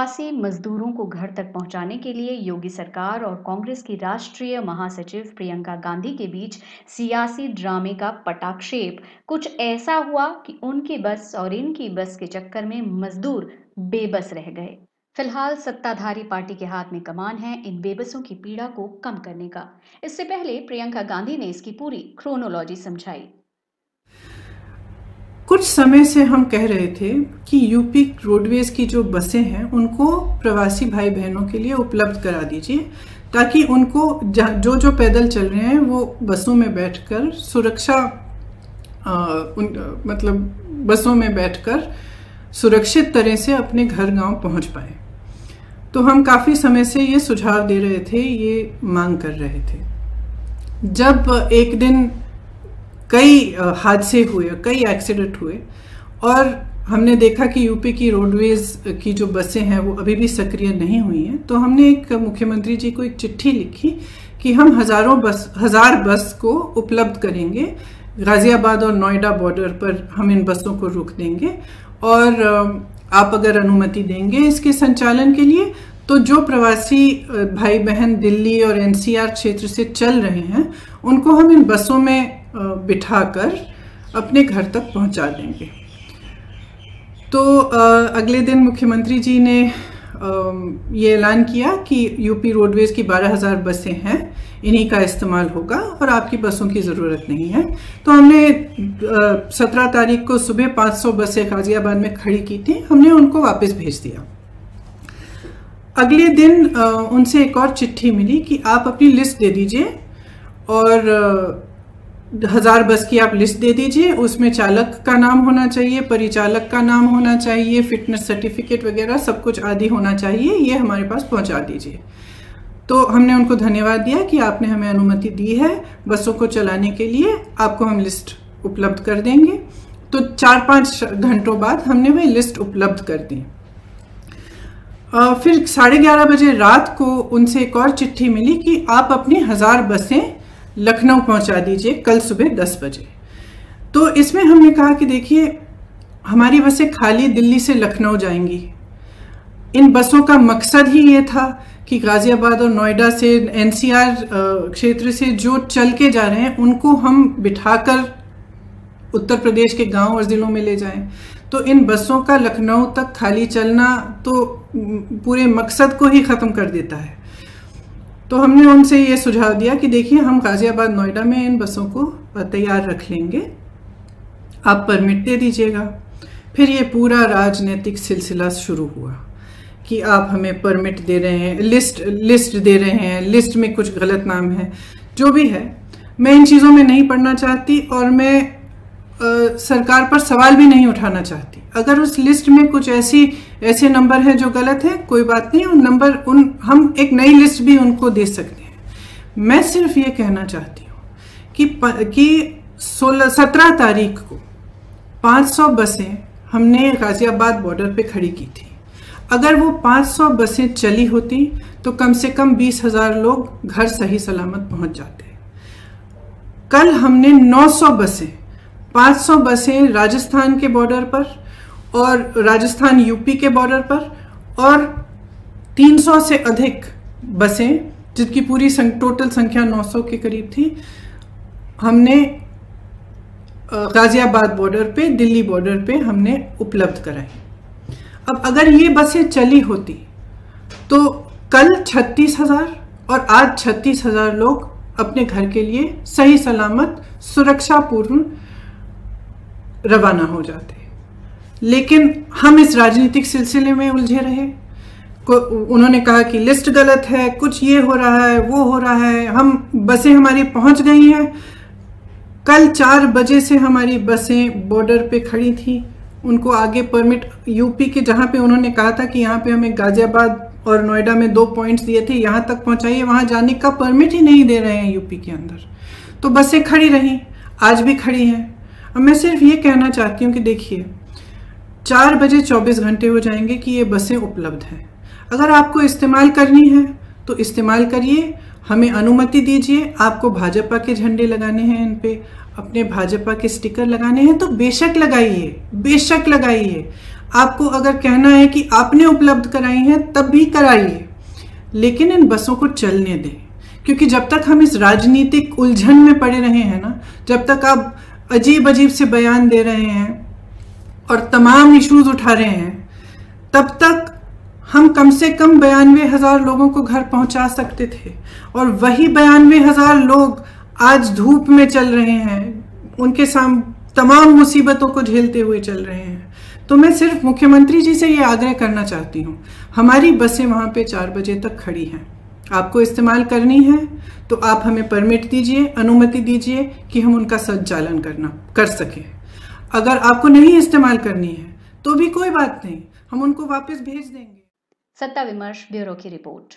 प्रवासी मजदूरों को घर तक पहुंचाने के लिए योगी सरकार और कांग्रेस की राष्ट्रीय महासचिव प्रियंका गांधी के बीच सियासी ड्रामे का पटाक्षेप कुछ ऐसा हुआ कि उनकी बस और इनकी बस के चक्कर में मजदूर बेबस रह गए। फिलहाल सत्ताधारी पार्टी के हाथ में कमान है इन बेबसों की पीड़ा को कम करने का। इससे पहले प्रियंका गांधी ने इसकी पूरी क्रोनोलॉजी समझाई। कुछ समय से हम कह रहे थे कि यूपी रोडवेज की जो बसें हैं उनको प्रवासी भाई बहनों के लिए उपलब्ध करा दीजिए, ताकि उनको जो पैदल चल रहे हैं वो बसों में बैठकर बसों में बैठकर सुरक्षित तरह से अपने घर गांव पहुंच पाए। तो हम काफ़ी समय से ये सुझाव दे रहे थे, ये मांग कर रहे थे। जब एक दिन कई हादसे हुए, कई एक्सीडेंट हुए और हमने देखा कि यूपी की रोडवेज की जो बसें हैं वो अभी भी सक्रिय नहीं हुई हैं, तो हमने एक मुख्यमंत्री जी को एक चिट्ठी लिखी कि हम हजार बस को उपलब्ध करेंगे। गाजियाबाद और नोएडा बॉर्डर पर हम इन बसों को रोक देंगे और आप अगर अनुमति देंगे इसके संचालन के लिए, तो जो प्रवासी भाई बहन दिल्ली और एनसीआर क्षेत्र से चल रहे हैं उनको हम इन बसों में बिठाकर अपने घर तक पहुंचा देंगे। तो अगले दिन मुख्यमंत्री जी ने ये ऐलान किया कि यूपी रोडवेज की 12,000 बसें हैं, इन्हीं का इस्तेमाल होगा और आपकी बसों की ज़रूरत नहीं है। तो हमने 17 तारीख को सुबह 500 बसें गाजियाबाद में खड़ी की थी, हमने उनको वापस भेज दिया। अगले दिन उनसे एक और चिट्ठी मिली कि आप अपनी लिस्ट दे दीजिए और 1000 बस की आप लिस्ट दे दीजिए, उसमें चालक का नाम होना चाहिए, परिचालक का नाम होना चाहिए, फिटनेस सर्टिफिकेट वगैरह सब कुछ आदि होना चाहिए, ये हमारे पास पहुंचा दीजिए। तो हमने उनको धन्यवाद दिया कि आपने हमें अनुमति दी है बसों को चलाने के लिए, आपको हम लिस्ट उपलब्ध कर देंगे। तो 4-5 घंटों बाद हमने वह लिस्ट उपलब्ध कर दी। फिर 11:30 बजे रात को उनसे एक और चिट्ठी मिली कि आप अपनी 1000 बसें लखनऊ पहुंचा दीजिए कल सुबह 10 बजे। तो इसमें हमने कहा कि देखिए, हमारी बसें खाली दिल्ली से लखनऊ जाएंगी। इन बसों का मकसद ही ये था कि गाजियाबाद और नोएडा से, एनसीआर क्षेत्र से जो चल के जा रहे हैं उनको हम बिठाकर उत्तर प्रदेश के गांव और ज़िलों में ले जाएं। तो इन बसों का लखनऊ तक खाली चलना तो पूरे मकसद को ही ख़त्म कर देता है। तो हमने उनसे ये सुझाव दिया कि देखिए, हम गाजियाबाद नोएडा में इन बसों को तैयार रख लेंगे, आप परमिट दे दीजिएगा। फिर ये पूरा राजनीतिक सिलसिला शुरू हुआ कि आप हमें परमिट दे रहे हैं, लिस्ट दे रहे हैं, लिस्ट में कुछ गलत नाम है, जो भी है। मैं इन चीज़ों में नहीं पढ़ना चाहती और मैं सरकार पर सवाल भी नहीं उठाना चाहती। अगर उस लिस्ट में कुछ ऐसे नंबर हैं जो गलत है, कोई बात नहीं, हम एक नई लिस्ट भी उनको दे सकते हैं। मैं सिर्फ ये कहना चाहती हूँ कि 17 तारीख को 500 बसें हमने गाजियाबाद बॉर्डर पे खड़ी की थी। अगर वो 500 बसें चली होती तो कम से कम 20,000 लोग घर सही सलामत पहुंच जाते। कल हमने 900 बसें, 500 बसें राजस्थान के बॉर्डर पर और राजस्थान यूपी के बॉर्डर पर और 300 से अधिक बसें, जिनकी पूरी टोटल संख्या 900 के करीब थी, हमने गाजियाबाद बॉर्डर पे, दिल्ली बॉर्डर पे हमने उपलब्ध कराई। अब अगर ये बसें चली होती तो कल 36,000 और आज 36,000 लोग अपने घर के लिए सही सलामत सुरक्षापूर्ण रवाना हो जाते। लेकिन हम इस राजनीतिक सिलसिले में उलझे रहे। उन्होंने कहा कि लिस्ट गलत है, कुछ ये हो रहा है, वो हो रहा है, बसें हमारी पहुंच गई हैं। कल 4 बजे से हमारी बसें बॉर्डर पे खड़ी थी, उनको आगे परमिट यूपी के, जहाँ पे उन्होंने कहा था कि यहाँ पे हमें गाजियाबाद और नोएडा में 2 पॉइंट्स दिए थे, यहाँ तक पहुँचाइए, वहाँ जाने का परमिट ही नहीं दे रहे हैं यूपी के अंदर। तो बसें खड़ी रहीं, आज भी खड़ी हैं। अब मैं सिर्फ ये कहना चाहती हूँ कि देखिए, 4 बजे 24 घंटे हो जाएंगे कि ये बसें उपलब्ध हैं। अगर आपको इस्तेमाल करनी है तो इस्तेमाल करिए, हमें अनुमति दीजिए। आपको भाजपा के झंडे लगाने हैं, इन पे अपने भाजपा के स्टिकर लगाने हैं तो बेशक लगाइए, बेशक लगाइए। आपको अगर कहना है कि आपने उपलब्ध कराई हैं तब भी कराइए, लेकिन इन बसों को चलने दें। क्योंकि जब तक हम इस राजनीतिक उलझन में पड़े रहे हैं ना, जब तक आप अजीब अजीब से बयान दे रहे हैं और तमाम इश्यूज उठा रहे हैं, तब तक हम कम से कम 92,000 लोगों को घर पहुंचा सकते थे। और वही 92,000 लोग आज धूप में चल रहे हैं, उनके सामने तमाम मुसीबतों को झेलते हुए चल रहे हैं। तो मैं सिर्फ मुख्यमंत्री जी से ये आग्रह करना चाहती हूँ, हमारी बसें वहाँ पे 4 बजे तक खड़ी हैं, आपको इस्तेमाल करनी है तो आप हमें परमिट दीजिए, अनुमति दीजिए कि हम उनका संचालन कर सकें। अगर आपको नहीं इस्तेमाल करनी है तो भी कोई बात नहीं, हम उनको वापस भेज देंगे। सत्ता विमर्श ब्यूरो की रिपोर्ट।